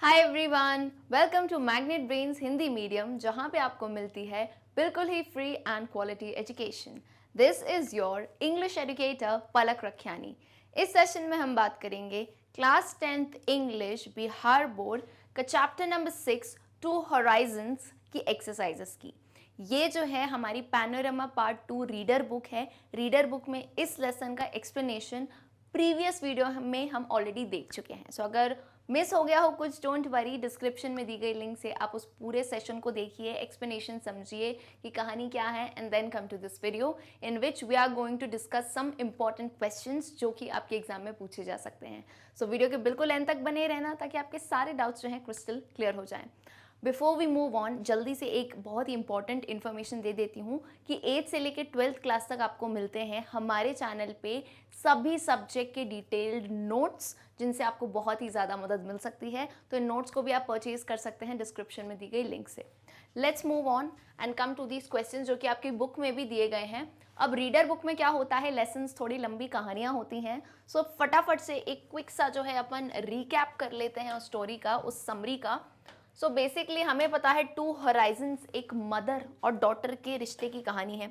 Hi everyone, welcome to magnet brains Hindi medium, जहां पे आपको मिलती है बिल्कुल ही free and quality education. This is your English educator Palak Rakhiyani. इस सेशन में हम बात करेंगे class 10th English Bihar board का चैप्टर नंबर 6 टू हॉराइजन्स की एक्सरसाइजेस की। ये जो है हमारी पैनोरमा पार्ट 2 रीडर बुक है। रीडर बुक में इस लेसन का एक्सप्लेनेशन प्रीवियस वीडियो में हम ऑलरेडी देख चुके हैं। सो अगर मिस हो गया हो कुछ, डोंट वरी, डिस्क्रिप्शन में दी गई लिंक से आप उस पूरे सेशन को देखिए, एक्सप्लेनेशन समझिए कि कहानी क्या है, and then come to this video in which we are going to discuss some important questions जो कि आपके एग्जाम में पूछे जा सकते हैं। सो वीडियो के बिल्कुल एंड तक बने रहना ताकि आपके सारे डाउट्स जो हैं क्रिस्टल क्लियर हो जाएं। बिफोर वी मूव ऑन, जल्दी से एक बहुत ही इंपॉर्टेंट इन्फॉर्मेशन दे देती हूँ कि 8th से लेकर 12th क्लास तक आपको मिलते हैं हमारे चैनल पे सभी सब्जेक्ट के डिटेल्ड नोट्स, जिनसे आपको बहुत ही ज़्यादा मदद मिल सकती है। तो इन नोट्स को भी आप परचेज कर सकते हैं डिस्क्रिप्शन में दी गई लिंक से। Let's move on and come to these questions जो कि आपकी बुक में भी दिए गए हैं। अब रीडर बुक में क्या होता है, लेसन्स थोड़ी लंबी कहानियाँ होती हैं। सो फटाफट से एक क्विक सा जो है अपन रिकैप कर लेते हैं उस स्टोरी का, उस समरी का। सो बेसिकली हमें पता है टू हॉराइजन्स एक मदर और डॉटर के रिश्ते की कहानी है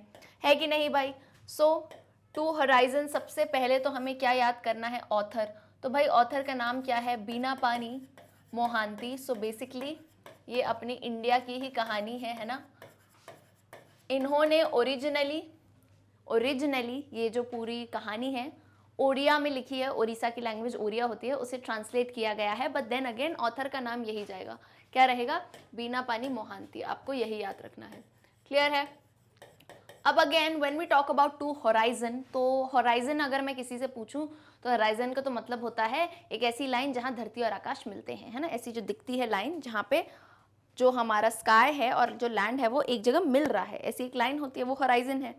कि नहीं भाई। सो टू हॉराइजन, सबसे पहले तो हमें क्या याद करना है, ऑथर। तो भाई ऑथर का नाम क्या है, बीना पानी मोहांती। सो बेसिकली ये अपनी इंडिया की ही कहानी है ना। इन्होंने ओरिजिनली ये जो पूरी कहानी है ओडिया में लिखी है, उड़ीसा की लैंग्वेज ओडिया होती है, उसे ट्रांसलेट किया गया है। बट देन अगेन ऑथर का नाम यही जाएगा, क्या रहेगा, बीना पानी मोहांती। आपको यही याद रखना है, क्लियर है। अब again when we talk about two horizon, तो हॉराइजन अगर मैं किसी से पूछूं तो हॉराइजन का तो मतलब होता है एक ऐसी लाइन जहां धरती और आकाश मिलते हैं, है ना। ऐसी जो दिखती है लाइन जहां पे जो हमारा स्काई है और जो लैंड है वो एक जगह मिल रहा है, ऐसी एक लाइन होती है, वो हॉराइजन है।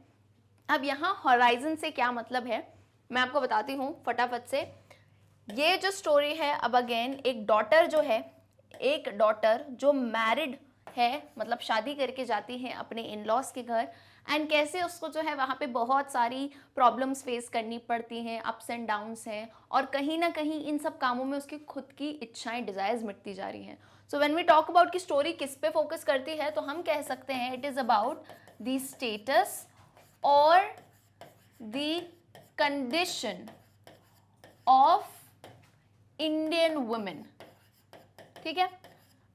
अब यहाँ हॉराइजन से क्या मतलब है मैं आपको बताती हूँ फटाफट से। ये जो स्टोरी है, अब अगेन एक डॉटर जो है, एक डॉटर जो मैरिड है, मतलब शादी करके जाती है अपने इन लॉज के घर, एंड कैसे उसको जो है वहाँ पे बहुत सारी प्रॉब्लम्स फेस करनी पड़ती हैं, अप्स एंड डाउन्स हैं, और कहीं ना कहीं इन सब कामों में उसकी खुद की इच्छाएं, डिजायर्स मिटती जा रही हैं। So when we talk about की स्टोरी किस पे फोकस करती है, तो हम कह सकते हैं it is about the status और the condition of Indian women. ठीक है,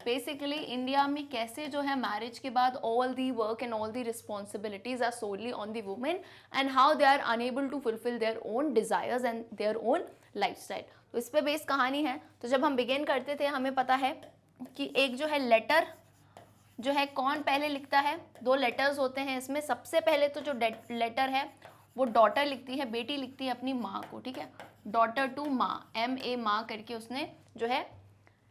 बेसिकली इंडिया में कैसे जो है मैरिज के बाद all the work and all the responsibilities are solely on the women, and how they are unable to fulfil their own desires and their own lifestyle. तो इस पे बेस्ड कहानी है। तो जब हम बिगिन करते थे हमें पता है कि एक जो है लेटर जो है कौन पहले लिखता है, दो लेटर्स होते हैं इसमें। सबसे पहले तो जो लेटर है वो डॉटर लिखती है, बेटी लिखती है अपनी माँ को, ठीक है, डॉटर टू माँ, MA माँ करके उसने जो है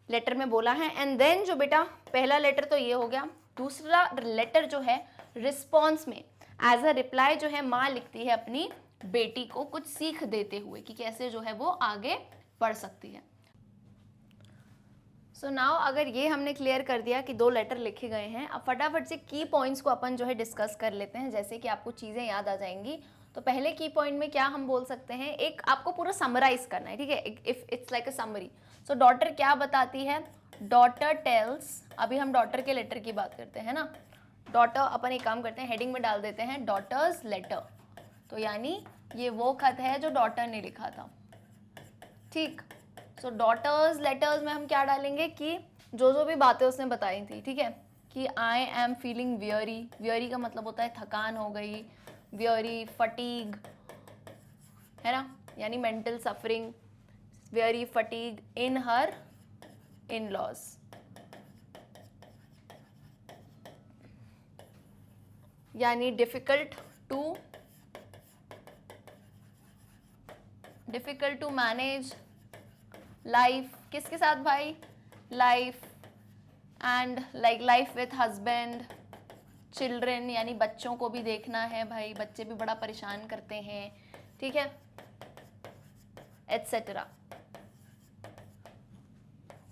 लेटर में बोला है। एंड देन जो बेटा पहला लेटर तो ये हो गया, दूसरा लेटर जो है रिस्पॉन्स में एज अ रिप्लाई जो है माँ लिखती है अपनी बेटी को कुछ सीख देते हुए कि कैसे जो है वो आगे बढ़ सकती है। सो नाउ अगर ये हमने क्लियर कर दिया कि दो लेटर लिखे गए हैं, अब फटाफट से की पॉइंट्स को अपन जो है डिस्कस कर लेते हैं, जैसे कि आपको चीज़ें याद आ जाएंगी। तो पहले की पॉइंट में क्या हम बोल सकते हैं, एक आपको पूरा समराइज करना है, ठीक है, if it's like a summary. So daughter क्या बताती है, डॉटर टेल्स, अभी हम डॉटर के लेटर की बात करते हैं ना। डॉटर अपन एक काम करते हैं, हेडिंग में डाल देते हैं डॉटर्स लेटर, तो यानी ये वो खत है जो डॉटर ने लिखा था, ठीक। सो डॉटर्स लेटर्स में हम क्या डालेंगे कि जो भी बातें उसने बताई थी, ठीक है, कि I am feeling weary, weary का मतलब होता है थकान हो गई, वियरी, फटीग, है ना, यानी mental suffering, weary fatigue in her in laws. यानी डिफिकल्ट टू मैनेज लाइफ, किसके साथ भाई, life, and like life with husband, children, यानी बच्चों को भी देखना है भाई, बच्चे भी बड़ा परेशान करते हैं, ठीक है, एटसेट्रा।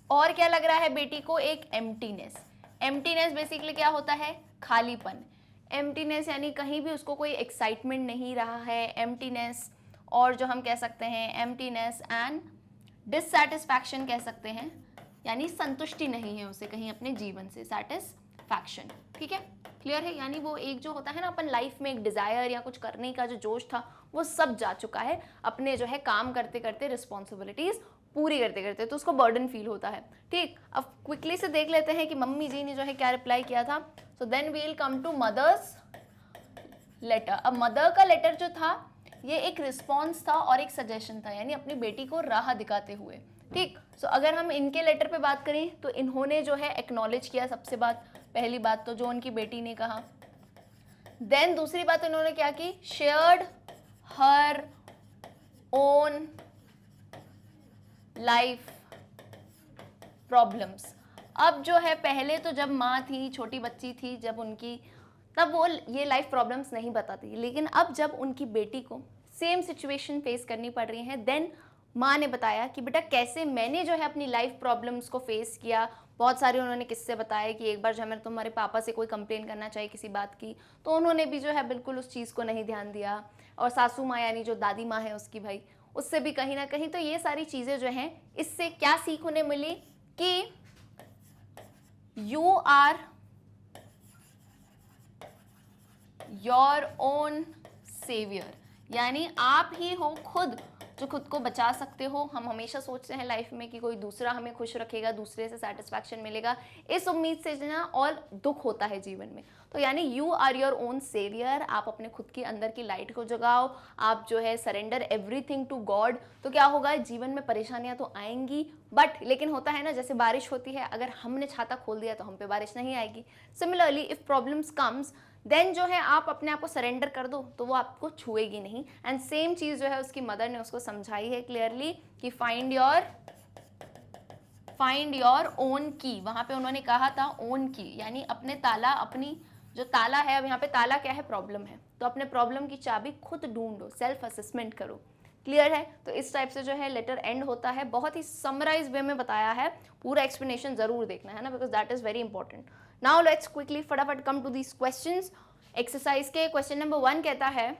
और क्या लग रहा है बेटी को, एक एम्प्टीनेस। एम्प्टीनेस बेसिकली क्या होता है, खालीपन। एम्प्टीनेस यानी कहीं भी उसको कोई एक्साइटमेंट नहीं रहा है, एम्प्टीनेस। और जो हम कह सकते हैं एम्प्टीनेस एंड डिससैटिस्फैक्शन कह सकते हैं, यानी संतुष्टि नहीं है उसे कहीं अपने जीवन से, सेटिस्फैक्शन। ठीक है, क्लियर है? यानी वो एक जो होता है ना अपन लाइफ में एक डिजायर या कुछ करने का जो जोश था वो सब जा चुका है अपने जो है काम करते करते, रिस्पॉन्सिबिलिटीज पूरी करते करते, तो उसको बर्डन फील होता है। ठीक, अब क्विकली से देख लेते हैं कि मम्मी जी ने जो है क्या रिप्लाई किया था। So then we will come to mother's letter. अब मदर का लेटर जो था ये एक रिस्पॉन्स था और एक सजेशन था, यानी अपनी बेटी को राह दिखाते हुए। ठीक, सो अगर हम इनके लेटर पे बात करें तो इन्होंने जो है एक्नॉलेज किया सबसे पहली बात तो जो उनकी बेटी ने कहा। देन दूसरी बात इन्होंने क्या की, shared her own life problems. अब जो है पहले तो जब माँ थी, छोटी बच्ची थी जब उनकी, तब वो ये लाइफ प्रॉब्लम्स नहीं बताती, लेकिन अब जब उनकी बेटी को सेम सिचुएशन फेस करनी पड़ रही है, देन माँ ने बताया कि बेटा कैसे मैंने जो है अपनी लाइफ प्रॉब्लम्स को फेस किया। बहुत सारे उन्होंने किस्से बताए कि एक बार जब मैंने तुम्हारे पापा से कोई कंप्लेन करना चाहिए किसी बात की तो उन्होंने भी जो है बिल्कुल उस चीज़ को नहीं ध्यान दिया, और सासू माँ यानी जो दादी माँ है उसकी भाई, उससे भी कहीं ना कहीं। तो ये सारी चीज़ें जो हैं, इससे क्या सीख उन्हें मिली कि you are your own saviour, यानी आप ही हो खुद जो खुद को बचा सकते हो। हम हमेशा सोचते हैं लाइफ में कि कोई दूसरा हमें खुश रखेगा, दूसरे से सेटिस्फैक्शन मिलेगा, इस उम्मीद से ना और दुख होता है जीवन में। तो यानी you are your own saviour, आप अपने खुद के अंदर की लाइट को जगाओ, आप जो है सरेंडर एवरीथिंग टू गॉड। तो क्या होगा, जीवन में परेशानियां तो आएंगी, बट लेकिन होता है ना जैसे बारिश होती है, अगर हमने छाता खोल दिया तो हम पे बारिश नहीं आएगी। Similarly if problems comes then जो है आप अपने आप को सरेंडर कर दो तो वो आपको छुएगी नहीं। एंड सेम चीज़ जो है उसकी मदर ने उसको समझाई है क्लियरली कि फाइंड योर ओन की। वहाँ पे उन्होंने कहा था ओन की, यानी अपने ताला, अपनी जो ताला है, अब यहाँ पे ताला क्या है, प्रॉब्लम है, तो अपने प्रॉब्लम की चाबी खुद ढूंढो, सेल्फ असेसमेंट करो। क्लियर है? तो इस टाइप से जो है लेटर एंड होता है, बहुत ही समराइज वे में बताया है, पूरा एक्सप्लेनेशन जरूर देखना है ना, because that is very important. Now let's quickly फटाफट come to these questions. Exercise के क्वेश्चन नंबर 1 कहता है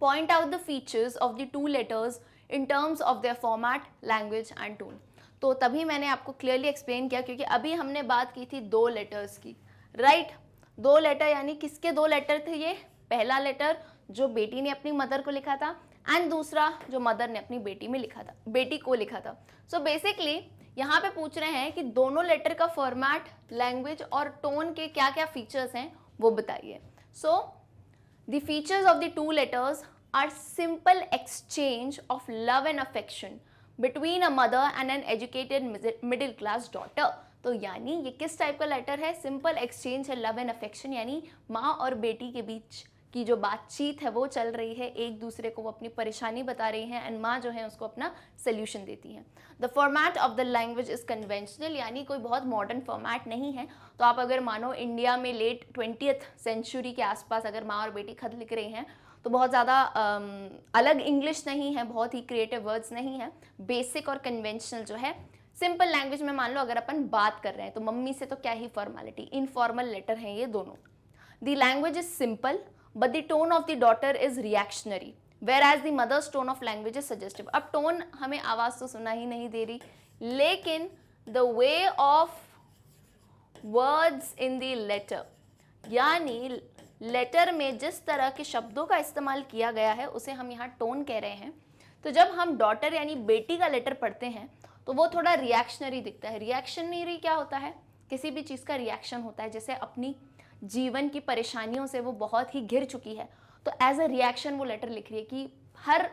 point out the features of the two letters in terms of their format, language and tone. तो तभी मैंने आपको clearly explain किया क्योंकि अभी हमने बात की थी 2 लेटर्स की, राइट? 2 लेटर, यानी किसके 2 लेटर थे ये? पहला लेटर जो बेटी ने अपनी मदर को लिखा था एंड दूसरा जो मदर ने अपनी बेटी में लिखा था, बेटी को लिखा था। सो बेसिकली यहाँ पे पूछ रहे हैं कि दोनों लेटर का फॉर्मेट, लैंग्वेज और टोन के क्या क्या फीचर्स हैं वो बताइए। So the features of the 2 letters are simple exchange of love and affection between a mother and an educated middle class daughter. तो यानी ये किस टाइप का लेटर है? सिंपल एक्सचेंज है, लव एंड अफेक्शन, यानी माँ और बेटी के बीच की जो बातचीत है वो चल रही है, एक दूसरे को वो अपनी परेशानी बता रही हैं एंड माँ जो है उसको अपना सोल्यूशन देती है। The format of the language is conventional, यानी कोई बहुत मॉडर्न फॉर्मेट नहीं है। तो आप अगर मानो इंडिया में लेट 20th सेंचुरी के आसपास अगर माँ और बेटी खत लिख रही हैं तो बहुत ज़्यादा अलग इंग्लिश नहीं है, बहुत ही क्रिएटिव वर्ड्स नहीं है, बेसिक और कन्वेंशनल जो है सिंपल लैंग्वेज में। मान लो अगर अपन बात कर रहे हैं तो मम्मी से तो क्या ही फॉर्मेलिटी, इनफॉर्मल लेटर हैं ये दोनों। The language is simple but the tone of the daughter is reactionary whereas the mother's tone of language is suggestive। अब टोन हमें आवाज तो सुना ही नहीं दे रही, लेकिन the way of words in the letter, यानी लेटर में जिस तरह के शब्दों का इस्तेमाल किया गया है उसे हम यहाँ टोन कह रहे हैं। तो जब हम डॉटर यानी बेटी का लेटर पढ़ते हैं तो वो थोड़ा रिएक्शनरी दिखता है। रिएक्शनरी क्या होता है? किसी भी चीज़ का रिएक्शन होता है, जैसे अपनी जीवन की परेशानियों से वो बहुत ही घिर चुकी है तो एज अ रिएक्शन वो लेटर लिख रही है कि हर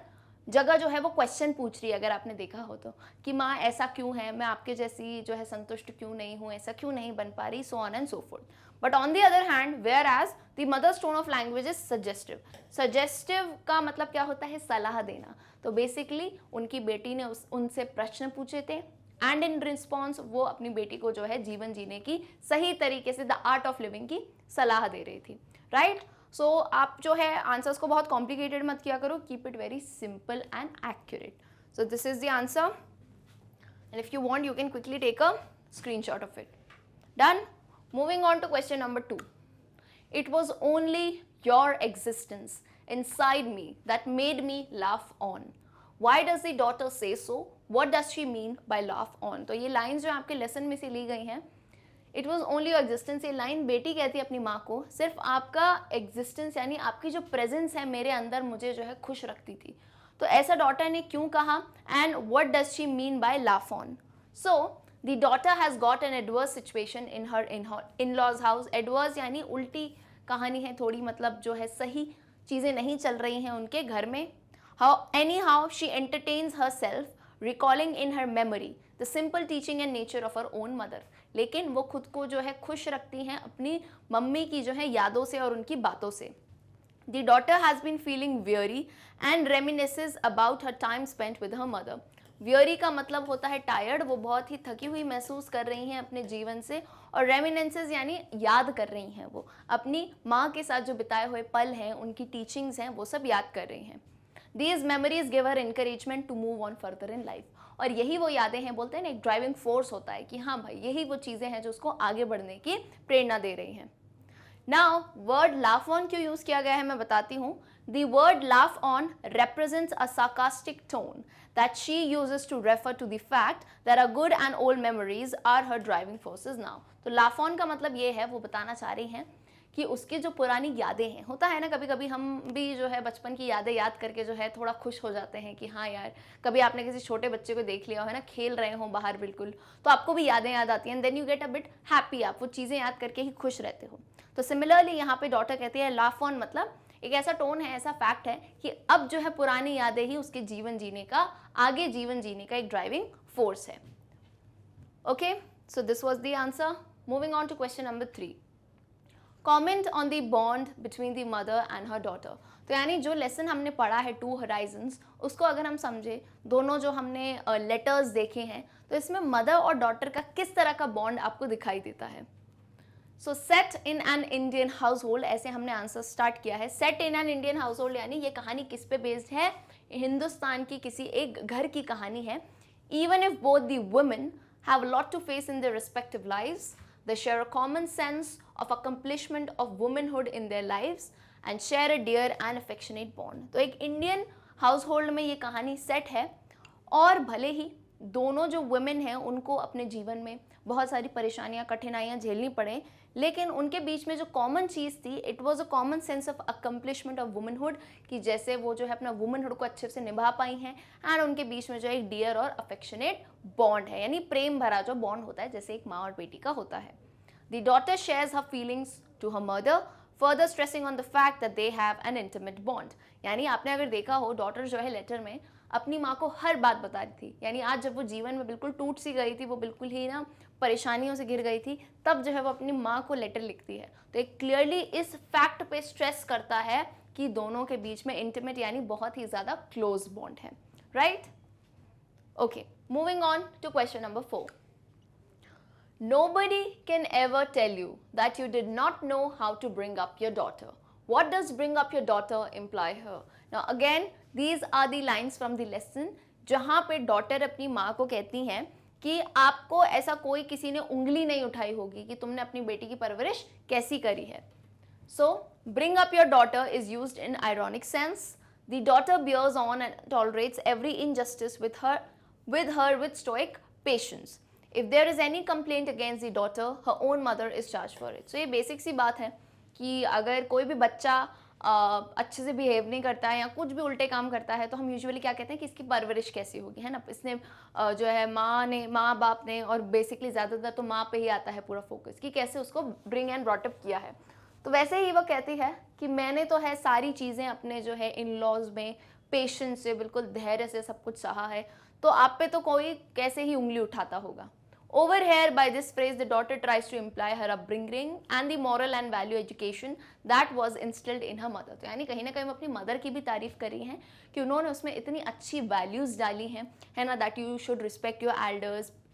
जगह जो है वो क्वेश्चन पूछ रही है, अगर आपने देखा हो तो, कि माँ ऐसा क्यों है, मैं आपके जैसी जो है संतुष्ट क्यों नहीं हूँ, ऐसा क्यों नहीं बन पा रही, so on and so forth. But on the other hand whereas the mother's tone of language is suggestive. Suggestive का मतलब क्या होता है? सलाह देना। तो बेसिकली उनकी बेटी ने उनसे प्रश्न पूछे थे एंड इन रिस्पॉन्स वो अपनी बेटी को जो है जीवन जीने की सही तरीके से, द आर्ट ऑफ लिविंग की सलाह दे रही थी, राइट? सो आप जो है आंसर्स को बहुत कॉम्प्लिकेटेड मत किया करो, keep it very simple and accurate. So this is the answer and if you want you can quickly take a screenshot of it. Done. Moving on to question number 2। It was only your existence inside me that made me laugh on. Why does the daughter say so? What does she mean by laugh on. तो ये lines जो आपके lesson में से ली गई हैं, it was only your existence. ये line बेटी कहती है अपनी माँ को, सिर्फ आपका एग्जिस्टेंस यानी आपकी जो प्रेजेंस है मेरे अंदर मुझे जो है खुश रखती थी। तो ऐसा डॉटर ने क्यों कहा, and what does she mean by laugh on. So the daughter has got an adverse situation in her in laws house. Adverse यानी उल्टी कहानी है थोड़ी, मतलब जो है सही चीज़ें नहीं चल रही हैं उनके घर में। Any how she entertains her self recalling in her memory the simple teaching and nature of her own mother. लेकिन वो खुद को जो है खुश रखती हैं अपनी मम्मी की जो है यादों से और उनकी बातों से। The daughter has been feeling weary and reminisces about her time spent with her mother. Weary का मतलब होता है टायर्ड, वो बहुत ही थकी हुई महसूस कर रही हैं अपने जीवन से, और रेमिनेंसेस यानी याद कर रही हैं वो अपनी माँ के साथ जो बिताए हुए पल हैं, उनकी टीचिंग्स हैं, वो सब याद कर रही हैं। These memories give her encouragement to move on further in life। और यही वो यादें हैं, बोलते हैं ना एक ड्राइविंग फोर्स होता है कि हाँ भाई यही वो चीज़ें हैं जो उसको आगे बढ़ने की प्रेरणा दे रही हैं। नाउ वर्ड लाफ ऑन क्यों यूज़ किया गया है मैं बताती हूँ। The word laugh on represents a sarcastic tone that she uses to refer to the fact that her good and old memories are her driving forces now। तो laugh on का मतलब ये है, वो बताना चाह रही हैं कि उसकी जो पुरानी यादें हैं, होता है ना कभी कभी हम भी जो है बचपन की यादें याद करके जो है थोड़ा खुश हो जाते हैं कि हाँ यार, कभी आपने किसी छोटे बच्चे को देख लिया हो है ना, खेल रहे हो बाहर बिल्कुल, तो आपको भी यादें याद आती हैं, then you get a bit happy, आप वो चीज़ें याद करके ही खुश रहते हो। तो सिमिलरली यहाँ पे डॉटर कहती है लाफ ऑन मतलब एक ऐसा टोन है, ऐसा फैक्ट है कि अब जो है पुरानी यादें ही उसके जीवन जीने का, आगे जीवन जीने का एक ड्राइविंग फोर्स है। Okay, so this was the answer. Moving on to question number 3। Comment on the bond between the mother and her daughter. तो यानी जो लेसन हमने पढ़ा है टू हराइजन्स, उसको अगर हम समझे, दोनों जो हमने लेटर्स देखे हैं, तो इसमें मदर और डॉटर का किस तरह का बॉन्ड आपको दिखाई देता है। सो set in an Indian house hold, ऐसे हमने आंसर स्टार्ट किया है। Set in an Indian house hold यानी ये कहानी किस पे बेस्ड है, हिंदुस्तान की किसी एक घर की कहानी है। Even if both the women have lot to face in their respective lives, they share a common sense of accomplishment of womanhood in their lives and share a dear and affectionate bond। तो एक Indian house hold में ये कहानी set है, और भले ही दोनों जो वुमेन हैं उनको अपने जीवन में बहुत सारी परेशानियां, कठिनाइयां झेलनी पड़े, लेकिन उनके बीच में जो कॉमन चीज़ थी, it was a common sense of accomplishment of womanhood, कि जैसे वो जो है अपना वुमेनहुड को अच्छे से निभा पाई हैं, एंड उनके बीच में जो एक डियर और अफेक्शनेट बॉन्ड है, यानी प्रेम भरा जो बॉन्ड होता है जैसे एक माँ और बेटी का होता है। The daughter shares her feelings to her mother, further stressing on the fact that they have an intimate bond. यानी आपने अगर देखा हो, डॉटर जो है लेटर में अपनी माँ को हर बात बता रही थी, यानी आज जब वो जीवन में बिल्कुल टूट सी गई थी, वो बिल्कुल ही ना परेशानियों से घिर गई थी, तब जो है वो अपनी माँ को लेटर लिखती है। तो एक क्लियरली इस फैक्ट पे स्ट्रेस करता है कि दोनों के बीच में इंटीमेट यानी बहुत ही ज़्यादा क्लोज बॉन्ड है, right. Okay, moving on to question number 4। Nobody can ever tell you that you did not know how to bring up your daughter. What does bring up your daughter imply here? Now again, these are the lines from the lesson जहाँ पे daughter अपनी माँ को कहती हैं कि आपको ऐसा कोई किसी ने उंगली नहीं उठाई होगी कि तुमने अपनी बेटी की परवरिश कैसी करी है। So bring up your daughter is used in ironic sense. The daughter bears on and tolerates every injustice with stoic patience. If there is any complaint against the daughter, her own mother is charged for it. So ये basic सी बात है कि अगर कोई भी बच्चा अच्छे से बिहेव नहीं करता है या कुछ भी उल्टे काम करता है, तो हम यूजुअली क्या कहते हैं कि इसकी परवरिश कैसी होगी, है ना। इसने जो है माँ बाप ने, और बेसिकली ज़्यादातर तो माँ पे ही आता है पूरा फोकस कि कैसे उसको ब्रिंग एंड ब्रॉट अप किया है। तो वैसे ही वो कहती है कि मैंने तो है सारी चीज़ें अपने जो है इन लॉज में पेशेंस से, बिल्कुल धैर्य से सब कुछ सहा है, तो आप पे तो कोई कैसे ही उंगली उठाता होगा। Over here, by this phrase, the daughter tries to imply her upbringing and the moral and value education that was instilled in her mother। तो यानी कहीं ना कहीं वो अपनी मदर की भी तारीफ करी है कि उन्होंने उसमें इतनी अच्छी वैल्यूज़ डाली हैं, है ना, that you should respect your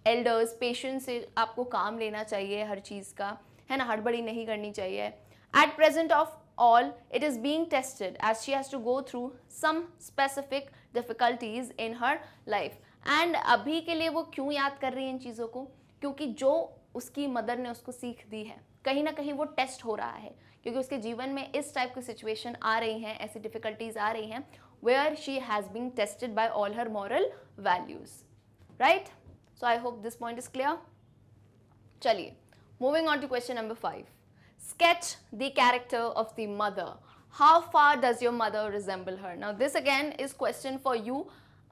elders, patience से आपको काम लेना चाहिए हर चीज़ का, है ना, हड़बड़ी नहीं करनी चाहिए। At present of all, it is being tested as she has to go through some specific difficulties in her life। And अभी के लिए वो क्यों याद कर रही है इन चीज़ों को, क्योंकि जो उसकी मदर ने उसको सीख दी है कहीं ना कहीं वो टेस्ट हो रहा है, क्योंकि उसके जीवन में इस टाइप की सिचुएशन आ रही हैं, ऐसी डिफिकल्टीज आ रही हैं where she has been tested by all her moral values. Right? So I hope this point is clear. चलिए, moving on to question number 5. Sketch the character of the mother. How far does your mother resemble her? Now this again is question for you.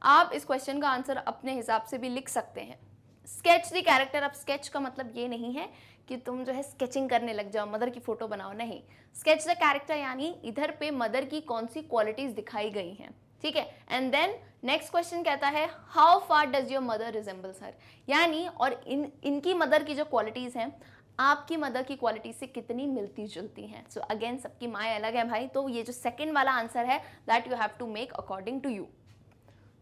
आप इस question का answer अपने हिसाब से भी लिख सकते हैं. Sketch the character. अब स्केच का मतलब ये नहीं है कि तुम जो है स्केचिंग करने लग जाओ, मदर की फोटो बनाओ, नहीं. स्केच द कैरेक्टर यानी इधर पे मदर की कौन सी क्वालिटीज दिखाई गई हैं, ठीक है. एंड देन नेक्स्ट क्वेश्चन कहता है how far does your mother resembles her, यानी और इनकी मदर की जो क्वालिटीज हैं आपकी मदर की क्वालिटी से कितनी मिलती जुलती हैं. सो अगेन सबकी माएँ अलग है भाई, तो ये जो सेकंड वाला आंसर है that you have to make according to you.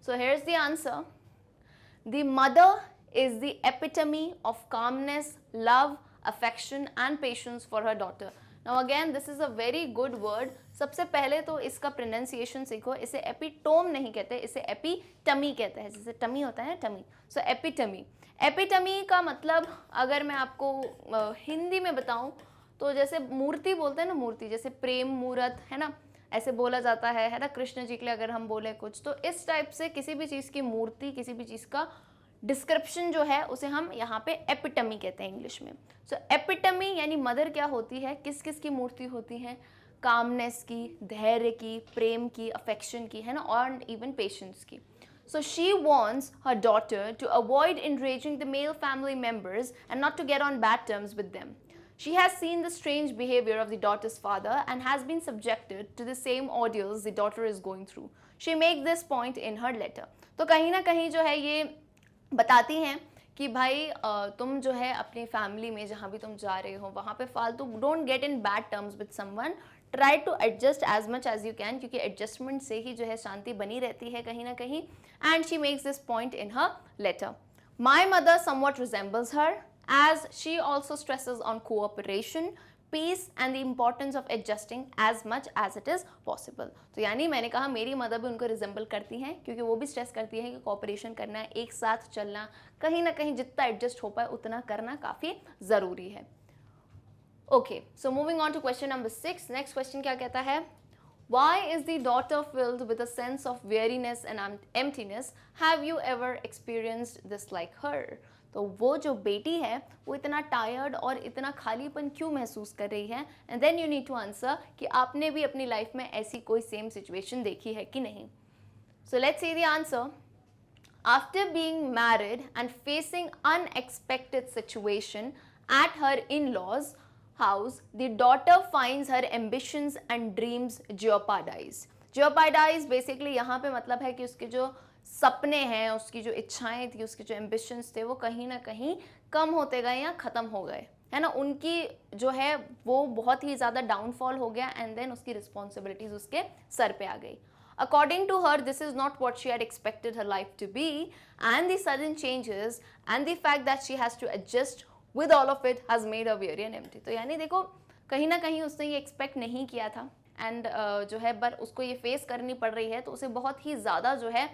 So here is the answer. The mother is the epitome of calmness, love, affection and patience for her daughter. Now again this is a very good word. सबसे पहले तो इसका pronunciation सीखो. इसे epitome नहीं कहते, इसे epitome कहते हैं. जैसे टमी होता है टमी, सो एपिटमी. एपिटमी का मतलब अगर मैं आपको हिंदी में बताऊं तो जैसे मूर्ति बोलते हैं ना, मूर्ति जैसे प्रेम मूर्त है ना, ऐसे बोला जाता है ना. कृष्ण जी के लिए अगर हम बोले कुछ, तो इस टाइप से किसी भी चीज़ की मूर्ति, किसी भी चीज़ का डिस्क्रिप्शन जो है उसे हम यहाँ पे एपिटमी कहते हैं इंग्लिश में. सो एपिटमी यानी मदर क्या होती है, किस किस की मूर्ति होती है, कामनेस की, धैर्य की, प्रेम की, अफेक्शन की, है ना, और इवन पेशेंस की. So she wants her daughter to avoid enraging the male family members and not to get on bad terms with them. She has seen the strange behavior of the daughter's father and has been subjected to the same ordeals the daughter is going through. She makes this point in her letter. तो कहीं ना कहीं जो है ये बताती हैं कि भाई तुम जो है अपनी फैमिली में जहाँ भी तुम जा रहे हो वहाँ पे फालतू don't get in bad terms with someone. Try to adjust as much as you can, क्योंकि एडजस्टमेंट से ही जो है शांति बनी रहती है कहीं ना कहीं. And she makes this point in her letter. My mother somewhat resembles her as she also stresses on cooperation, peace and the importance of adjusting as much as it is possible. तो यानी मैंने कहा मेरी mother भी उनको resemble करती हैं, क्योंकि वो भी स्ट्रेस करती है कि कोऑपरेशन करना, एक साथ चलना, कहीं ना कहीं जितना एडजस्ट हो पाए उतना करना काफ़ी ज़रूरी है. Okay, so moving on to question number 6. Next question क्या कहता है? Why is the daughter filled with a sense of weariness and emptiness? Have you ever experienced this like her? तो वो जो बेटी है वो इतना टायर्ड और इतना खालीपन क्यों महसूस कर रही है? And then you need to answer कि आपने भी अपनी लाइफ में ऐसी कोई सेम सिचुएशन देखी है कि नहीं. So let's see the answer. After being married and facing unexpected situation at her in-laws house, the daughter finds her ambitions and dreams jeopardized. Jeopardize basically यहाँ पे मतलब है कि उसके जो सपने हैं, उसकी जो इच्छाएं थी, उसके जो एम्बिशंस थे, वो कहीं ना कहीं कम होते गए या ख़त्म हो गए, है ना. उनकी जो है वो बहुत ही ज़्यादा डाउनफॉल हो गया एंड देन उसकी रिस्पॉन्सिबिलिटीज़ उसके सर पे आ गई. According to her, this is not what she had expected her life to be, and the sudden changes and the fact that she has to adjust with all of it has made her weary and empty. तो यानी देखो कहीं ना कहीं उसने ये expect नहीं किया था एंड जो है पर उसको ये फेस करनी पड़ रही है, तो उसे बहुत ही ज़्यादा जो है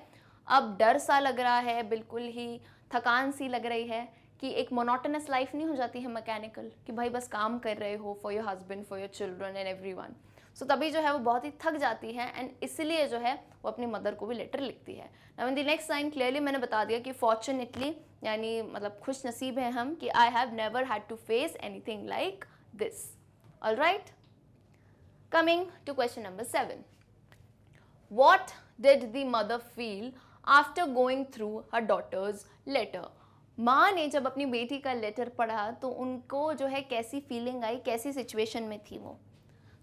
अब डर सा लग रहा है, बिल्कुल ही थकान सी लग रही है कि एक मोनोटोनस लाइफ नहीं हो जाती है मैकेनिकल, कि भाई बस काम कर रहे हो for your husband, for your children and everyone. So तभी जो है वो बहुत ही थक जाती है एंड इसलिए जो है वो अपनी मदर को भी लेटर लिखती है. Now in the next line clearly मैंने बता दिया कि फॉर्चुनेटली यानी मतलब खुश नसीब है हम कि I have never had to face anything like this. Alright, coming to question number 7. What did the mother feel after going through her daughter's letter? माँ ने जब अपनी बेटी का लेटर पढ़ा तो उनको जो है कैसी फीलिंग आई, कैसी सिचुएशन में थी वो.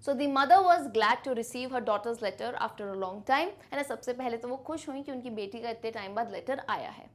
So the mother was glad to receive her daughter's letter after a long time. है ना, सबसे पहले तो वो खुश हुई कि उनकी बेटी का इतने टाइम बाद लेटर आया है.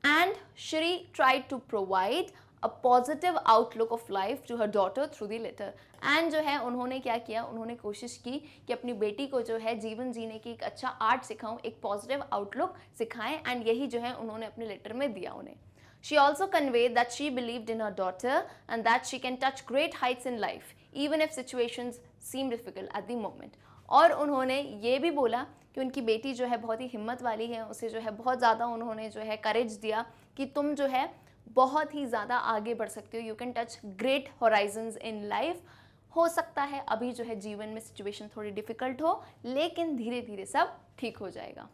And she tried to provide a positive outlook of life to her daughter through the letter. And जो है उन्होंने क्या किया, उन्होंने कोशिश की कि अपनी बेटी को जो है जीवन जीने की एक अच्छा आर्ट सिखाऊं, एक पॉजिटिव आउटलुक सिखाएं, एंड यही जो है उन्होंने अपने लेटर में दिया उन्हें. She also conveyed that she believed in her daughter and that she can touch great heights in life, even if situations seem difficult at the moment. और उन्होंने ये भी बोला कि उनकी बेटी जो है बहुत ही हिम्मत वाली है, उसे जो है बहुत ज़्यादा उन्होंने जो है करेज दिया कि तुम जो है बहुत ही ज़्यादा आगे बढ़ सकते हो, you can touch great Horizons in life. हो सकता है अभी जो है जीवन में सिचुएशन थोड़ी डिफ़िकल्ट हो, लेकिन धीरे धीरे सब ठीक हो जाएगा.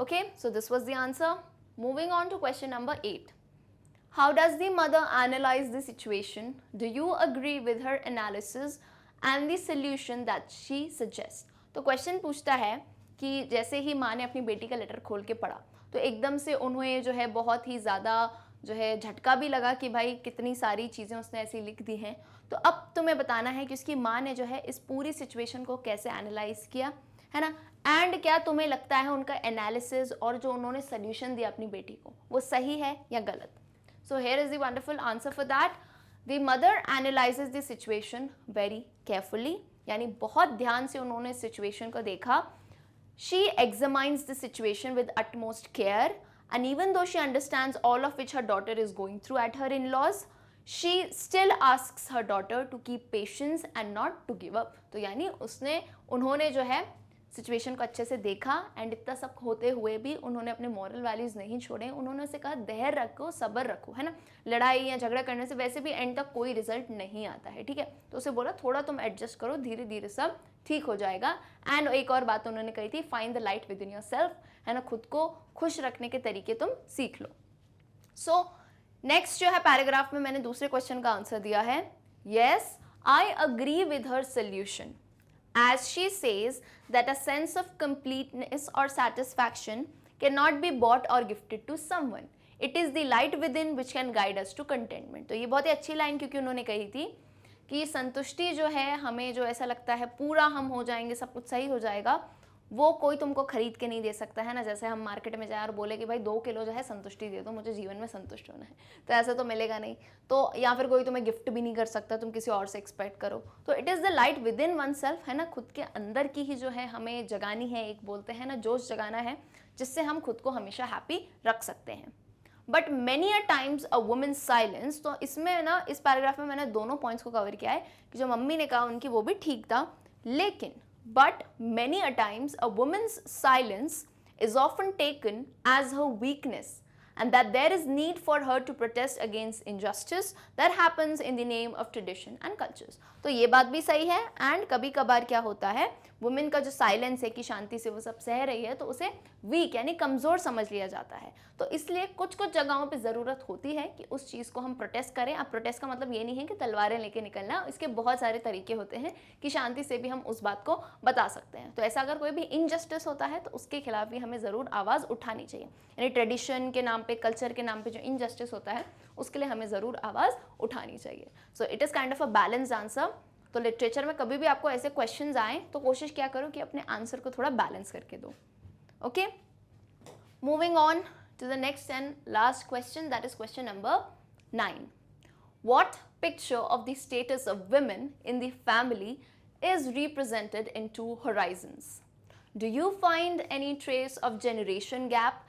Okay, so this was the answer. Moving on to question number 8. How does the mother analyze the situation? Do you agree with her analysis and the solution that she suggests? तो question पूछता है कि जैसे ही माँ ने अपनी बेटी का लेटर खोल के पढ़ा तो एकदम से उन्हें जो है बहुत ही ज़्यादा जो है झटका भी लगा कि भाई कितनी सारी चीज़ें उसने ऐसी लिख दी हैं। तो अब तुम्हें बताना है कि उसकी माँ ने जो है इस पूरी सिचुएशन को कैसे एनालाइज किया, है ना, एंड क्या तुम्हें लगता है उनका एनालिसिस और जो उन्होंने सोल्यूशन दिया अपनी बेटी को वो सही है या गलत। सो here is the wonderful answer for that. The mother analyses the situation very carefully, यानी बहुत ध्यान से उन्होंने सिचुएशन को देखा। She examines the situation with utmost care, and even though she understands all of which her daughter is going through at her in-laws, she still asks her daughter to keep patience and not to give up. तो यानी उन्होंने जो है situation को अच्छे से देखा and इतना सब होते हुए भी उन्होंने अपने मॉरल वैल्यूज़ नहीं छोड़े। उन्होंने उसे कहा धैर्य रखो, सब्र रखो, है ना, लड़ाई या झगड़ा करने से वैसे भी एंड तक कोई रिजल्ट नहीं आता है, ठीक है। तो उसे बोला थोड़ा तुम एडजस्ट करो, धीरे धीरे सब ठीक हो जाएगा। एंड एक और बात उन्होंने कही थी, find the light with in your self, है ना, खुद को खुश रखने के तरीके तुम सीख लो। सो नेक्स्ट जो है पैराग्राफ में मैंने दूसरे क्वेश्चन का आंसर दिया है, yes I agree with her solution as she says that a sense of completeness or satisfaction cannot be bought or gifted to someone. It is the light within which can guide us to contentment. तो ये बहुत ही अच्छी line क्योंकि उन्होंने कही थी कि संतुष्टि जो है हमें जो ऐसा लगता है पूरा हम हो जाएंगे, सब कुछ सही हो जाएगा, वो कोई तुमको खरीद के नहीं दे सकता, है ना। जैसे हम मार्केट में जाए और बोले कि भाई 2 किलो जो है संतुष्टि दे दो, मुझे जीवन में संतुष्ट होना है, तो ऐसा तो मिलेगा नहीं। तो या फिर कोई तुम्हें गिफ्ट भी नहीं कर सकता, तुम किसी और से एक्सपेक्ट करो। तो it is the light with in one self, है ना, खुद के अंदर की ही जो है हमें जगानी है, एक बोलते हैं ना जोश जगाना है, जिससे हम खुद को हमेशा हैप्पी रख सकते हैं। But many a times a women silence, तो इसमें ना इस पैराग्राफ में मैंने दोनों पॉइंट्स को कवर किया है कि जो मम्मी ने कहा उनकी वो भी ठीक था, लेकिन but many a times a woman's silence is often taken as her weakness and that there is need for her to protest against injustice that happens in the name of tradition and cultures. तो ये बात भी सही है and कभी कभार क्या होता है वुमेन का जो साइलेंस है कि शांति से वो सब सह रही है तो उसे वीक यानी कमज़ोर समझ लिया जाता है। तो इसलिए कुछ कुछ जगहों पे ज़रूरत होती है कि उस चीज़ को हम प्रोटेस्ट करें। अब प्रोटेस्ट का मतलब ये नहीं है कि तलवारें लेके निकलना, इसके बहुत सारे तरीके होते हैं कि शांति से भी हम उस बात को बता सकते हैं। तो ऐसा अगर कोई भी इनजस्टिस होता है तो उसके खिलाफ भी हमें ज़रूर आवाज़ उठानी चाहिए, यानी ट्रेडिशन के नाम पे, कल्चर के नाम पे जो इनजस्टिस होता है उसके लिए हमें ज़रूर आवाज़ उठानी चाहिए। So it is kind of a balanced answer. तो लिटरेचर में कभी भी आपको ऐसे क्वेश्चंस आए तो कोशिश क्या करो कि अपने आंसर को थोड़ा बैलेंस करके दो। Okay, moving on to the next and last question, that is question number 9. What picture of the status of women in the family is represented in two horizons? Do you find any trace of generation gap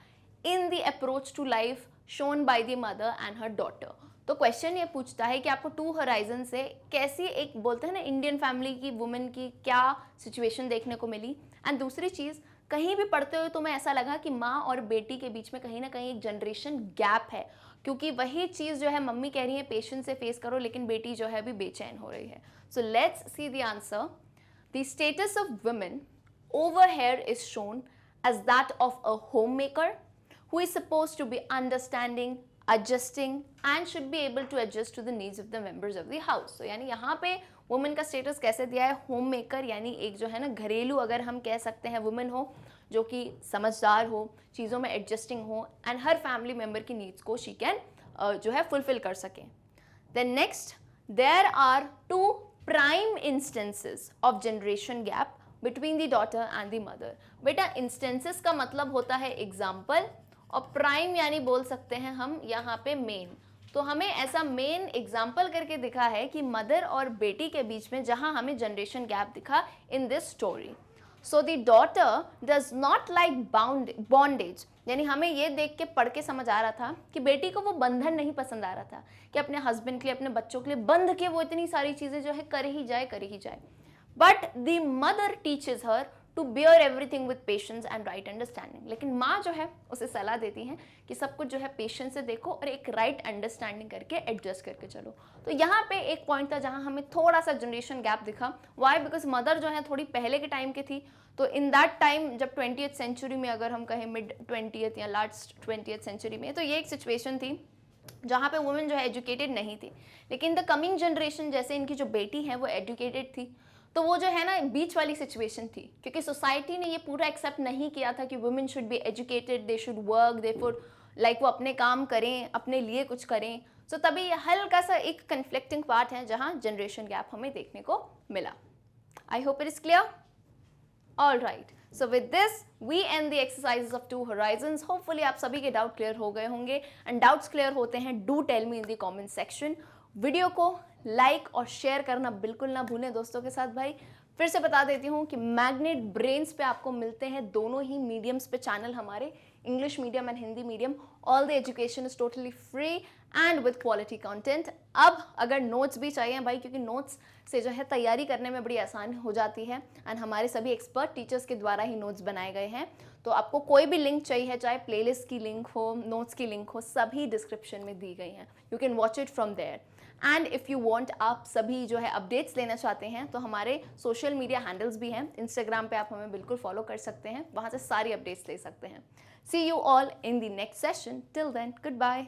in the approach to life shown by the mother and her daughter? तो question ये पूछता है कि आपको 2 horizon से कैसी एक बोलते हैं ना इंडियन फैमिली की वुमेन की क्या सिचुएशन देखने को मिली, एंड दूसरी चीज़ कहीं भी पढ़ते हुए तुम्हें ऐसा लगा कि माँ और बेटी के बीच में कहीं ना कहीं एक जनरेशन गैप है, क्योंकि वही चीज़ जो है मम्मी कह रही है पेशेंस से फेस करो, लेकिन बेटी जो है अभी बेचैन हो रही है। So let's see the answer. The status of women over here is shown as that of a homemaker who is supposed to be understanding, adjusting and should be able to adjust to the needs of the members of the house. So यानी यहाँ पे women का status कैसे दिया है, home maker, यानी एक जो है ना घरेलू अगर हम कह सकते हैं वुमेन हो जो कि समझदार हो, चीज़ों में एडजस्टिंग हो एंड हर फैमिली मेम्बर की नीड्स को शी कैन जो है फुलफिल कर सकें। Then next, there are 2 prime instances of generation gap between the daughter and the mother. बेटा इंस्टेंसेस का मतलब होता है एग्जाम्पल, और प्राइम यानी बोल सकते हैं हम यहाँ पे मेन। तो हमें ऐसा मेन एग्जाम्पल करके दिखा है कि मदर और बेटी के बीच में जहाँ हमें जनरेशन गैप दिखा in this story. So the daughter does not like bondage, यानी हमें ये देख के पढ़ के समझ आ रहा था कि बेटी को वो बंधन नहीं पसंद आ रहा था कि अपने हस्बैंड के लिए, अपने बच्चों के लिए बंध के वो इतनी सारी चीज़ें जो है कर ही जाए। But the mother teaches her to bear everything with patience and right understanding. लेकिन माँ जो है उसे सलाह देती हैं कि सब कुछ जो है पेशेंस से देखो और एक राइट अंडरस्टैंडिंग करके एडजस्ट करके चलो। तो यहाँ पे एक पॉइंट था जहाँ हमें थोड़ा सा जनरेशन गैप दिखा। वाई? बिकॉज मदर जो है थोड़ी पहले के टाइम की थी, तो इन दैट टाइम जब 20th सेंचुरी में, अगर हम कहें मिड 20th या लास्ट 20th सेंचुरी में, तो ये एक सिचुएशन थी जहाँ पे वुमेन जो है एजुकेटेड नहीं थी। लेकिन द कमिंग जनरेशन, जैसे इनकी जो बेटी है वो एजुकेटेड थी, तो वो जो है ना बीच वाली सिचुएशन थी, क्योंकि सोसाइटी ने ये पूरा एक्सेप्ट नहीं किया था कि women should be educated, they should work, they food like वो अपने काम करें, अपने लिए कुछ करें। सो तभी ये हल्का सा एक कन्फ्लिक्टिंग पार्ट है जहाँ जनरेशन गैप हमें देखने को मिला। I hope it is clear. All right. So with this, we end the exercises of Two Horizons. Hopefully आप सभी के डाउट क्लियर हो गए होंगे, एंड डाउट्स क्लियर होते हैं do tell me in the comment section. Video को like और शेयर करना बिल्कुल ना भूलें दोस्तों के साथ। भाई फिर से बता देती हूँ कि मैग्नेट ब्रेन्स पे आपको मिलते हैं दोनों ही मीडियम्स पे चैनल हमारे, English medium and Hindi medium. All the education is totally free and with quality content. अब अगर नोट्स भी चाहिए भाई, क्योंकि नोट्स से जो है तैयारी करने में बड़ी आसान हो जाती है, एंड हमारे सभी एक्सपर्ट टीचर्स के द्वारा ही नोट्स बनाए गए हैं। तो आपको कोई भी लिंक चाहिए, चाहे प्लेलिस्ट की लिंक हो, नोट्स की लिंक हो, सभी डिस्क्रिप्शन में दी गई हैं। You can watch it from there. And if you want, आप सभी जो है अपडेट्स लेना चाहते हैं, तो हमारे सोशल मीडिया हैंडल्स भी हैं। इंस्टाग्राम पे आप हमें बिल्कुल फॉलो कर सकते हैं, वहाँ से सारी अपडेट्स ले सकते हैं। See you all in the next session. Till then, good bye.